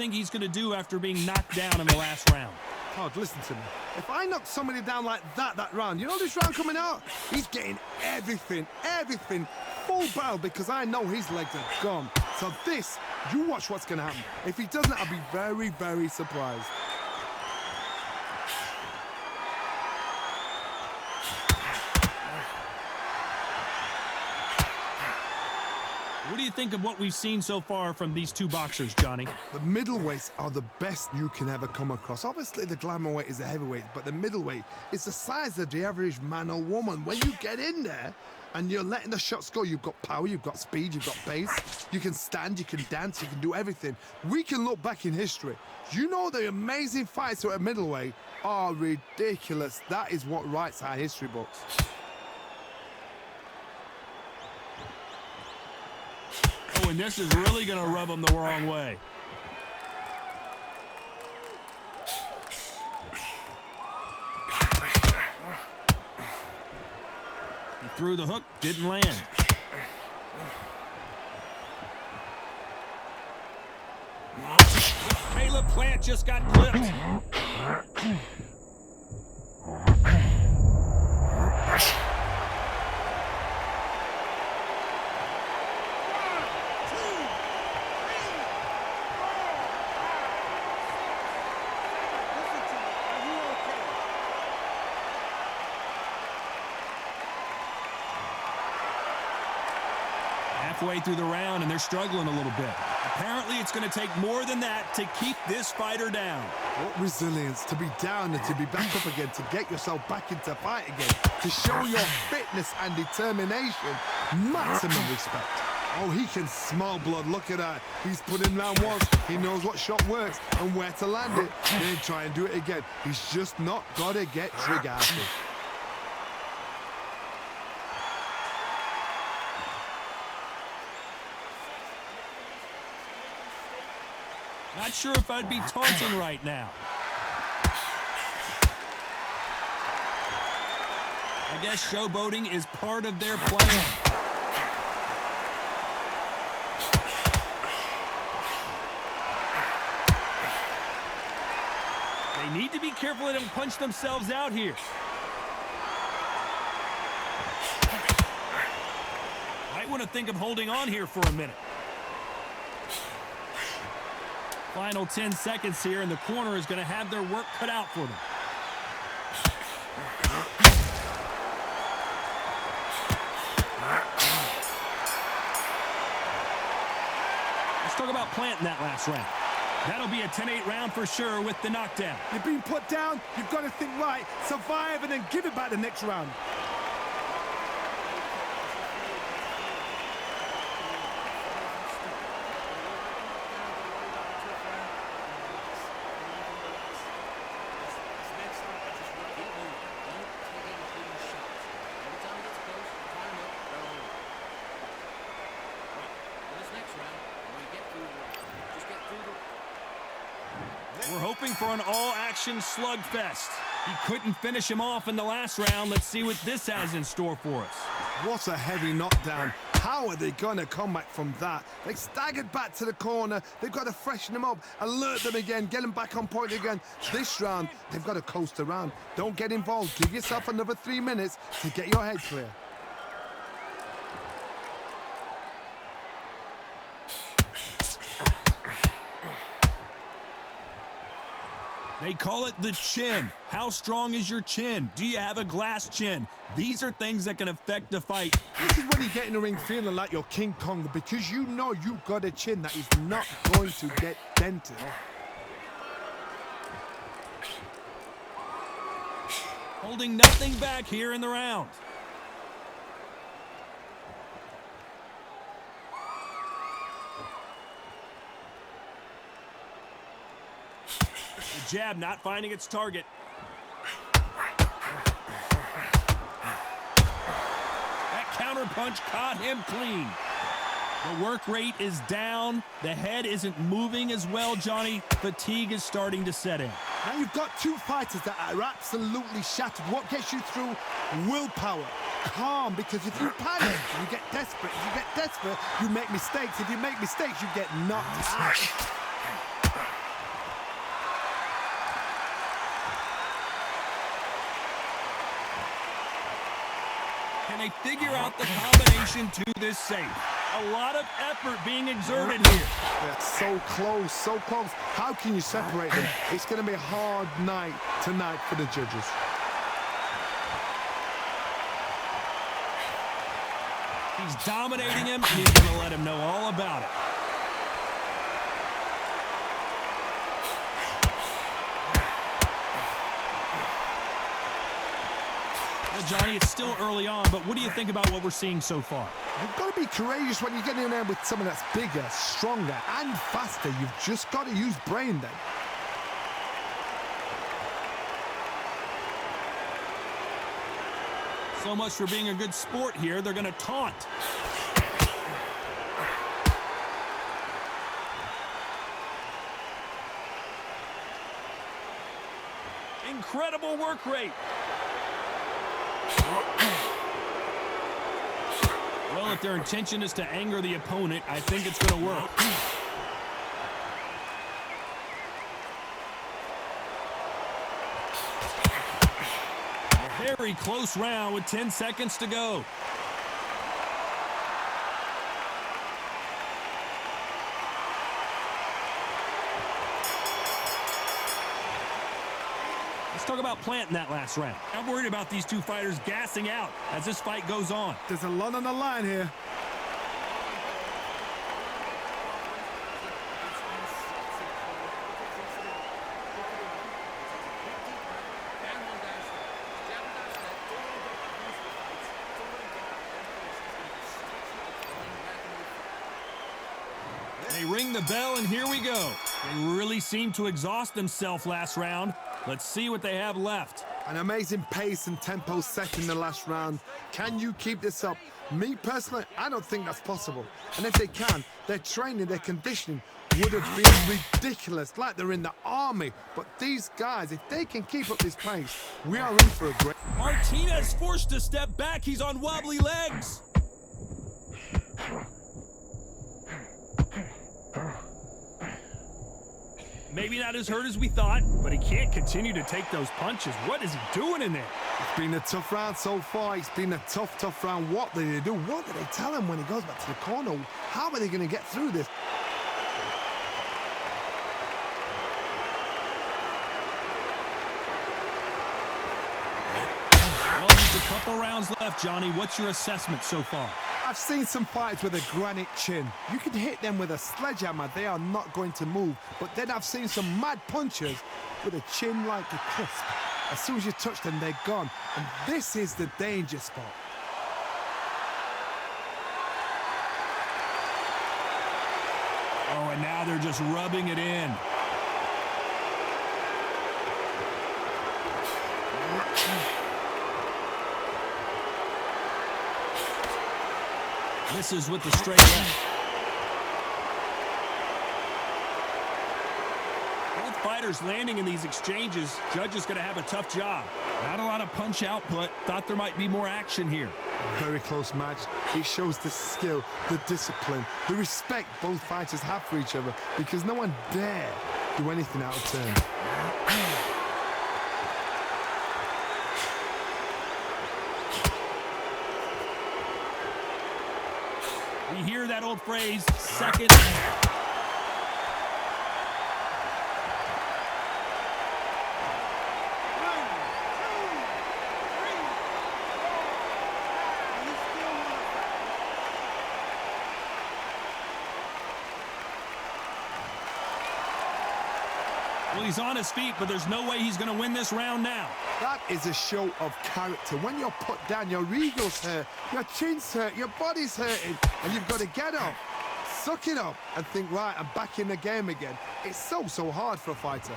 think he's going to do after being knocked down in the last round? Todd, listen to me. If I knock somebody down like that round, you know this round coming out? He's getting everything, full barrel, because I know his legs are gone. So this, you watch what's going to happen. If he doesn't, I'll be very, very surprised. What do you think of what we've seen so far from these two boxers, Johnny? The middleweights are the best you can ever come across. Obviously, the glamour weight is a heavyweight, but the middleweight is the size of the average man or woman. When you get in there and you're letting the shots go, you've got power, you've got speed, you've got pace. You can stand, you can dance, you can do everything. We can look back in history. You know the amazing fights at middleweight are ridiculous. That is what writes our history books. Oh, and this is really going to rub him the wrong way. He threw the hook, didn't land. Caleb Plant just got clipped. Halfway through the round, and they're struggling a little bit. Apparently, it's going to take more than that to keep this fighter down. What resilience, to be down and to be back up again, to get yourself back into fight again, to show your fitness and determination. Maximum respect. Oh, he can smell blood. Look at that. He's put him down once. He knows what shot works and where to land it. Then try and do it again. He's just not got to get trigger happy. Not sure if I'd be taunting right now. I guess showboating is part of their plan. They need to be careful they don't punch themselves out here. Might want to think of holding on here for a minute. Final 10 seconds here, and the corner is going to have their work cut out for them. Let's talk about Plant in that last round. That'll be a 10-8 round for sure with the knockdown. You've been put down, you've got to think right, survive, and then give it back the next round. We're hoping for an all-action slugfest. He couldn't finish him off in the last round. Let's see what this has in store for us. What a heavy knockdown. How are they going to come back from that? They staggered back to the corner. They've got to freshen them up, alert them again, get them back on point again. This round, they've got to coast around. Don't get involved. Give yourself another 3 minutes to get your head clear. They call it the chin. How strong is your chin? Do you have a glass chin? These are things that can affect the fight. This is when you get in the ring feeling like you're King Kong, because you know you've got a chin that is not going to get dented. Holding nothing back here in the round. The jab not finding its target. That counter punch caught him clean. The work rate is down. The head isn't moving as well, Johnny. Fatigue is starting to set in. Now you've got two fighters that are absolutely shattered. What gets you through? Willpower. Calm, because if you panic, you get desperate. If you get desperate, you make mistakes. If you make mistakes, you get knocked out. Can they figure out the combination to this safe? A lot of effort being exerted here. Yeah, so close, so close. How can you separate them? It's going to be a hard night tonight for the judges. He's dominating him, and he's going to let him know all about it. Well, Johnny, it's still early on, but what do you think about what we're seeing so far? You've got to be courageous when you get in there with someone that's bigger, stronger, and faster. You've just got to use brain then. So much for being a good sport here. They're going to taunt. Incredible work rate. Well, if their intention is to anger the opponent, I think it's going to work. A very close round with 10 seconds to go. Let's talk about planting that last round. I'm worried about these two fighters gassing out as this fight goes on. There's a lot on the line here. They ring the bell, and here we go. They really seemed to exhaust themselves last round. Let's see what they have left. An amazing pace and tempo set in the last round. Can you keep this up? Me personally, I don't think that's possible. And if they can, their training, their conditioning would have been ridiculous, like they're in the army. But these guys, if they can keep up this pace, we are in for a great... Martinez forced to step back. He's on wobbly legs. Maybe not as hurt as we thought, but he can't continue to take those punches. What is he doing in there? It's been a tough round so far. It's been a tough round. What did they do? What did they tell him when he goes back to the corner? How are they going to get through this? Well, just a couple rounds left, Johnny. What's your assessment so far? I've seen some fights with a granite chin. You can hit them with a sledgehammer, they are not going to move. But then I've seen some mad punchers with a chin like a crisp. As soon as you touch them, they're gone. And this is the danger spot. Oh, and now they're just rubbing it in. Misses with the straight left. Both fighters landing in these exchanges. Judge is going to have a tough job. Not a lot of punch output. Thought there might be more action here. Very close match. It shows the skill, the discipline, the respect both fighters have for each other, because no one dare do anything out of turn. We hear that old phrase, second. Well, he's on his feet, but there's no way he's going to win this round now. That is a show of character. When you're put down, your ego's hurt, your chin's hurt, your body's hurting, and you've got to get up, suck it up, and think, right, I'm back in the game again. It's so hard for a fighter.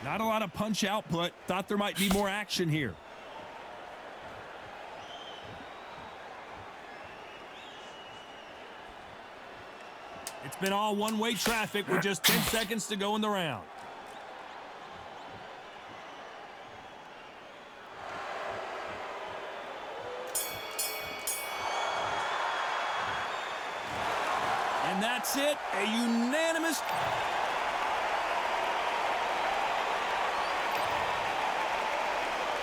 Not a lot of punch output. Thought there might be more action here. It's been all one-way traffic with just 10 seconds to go in the round. And that's it. A unanimous...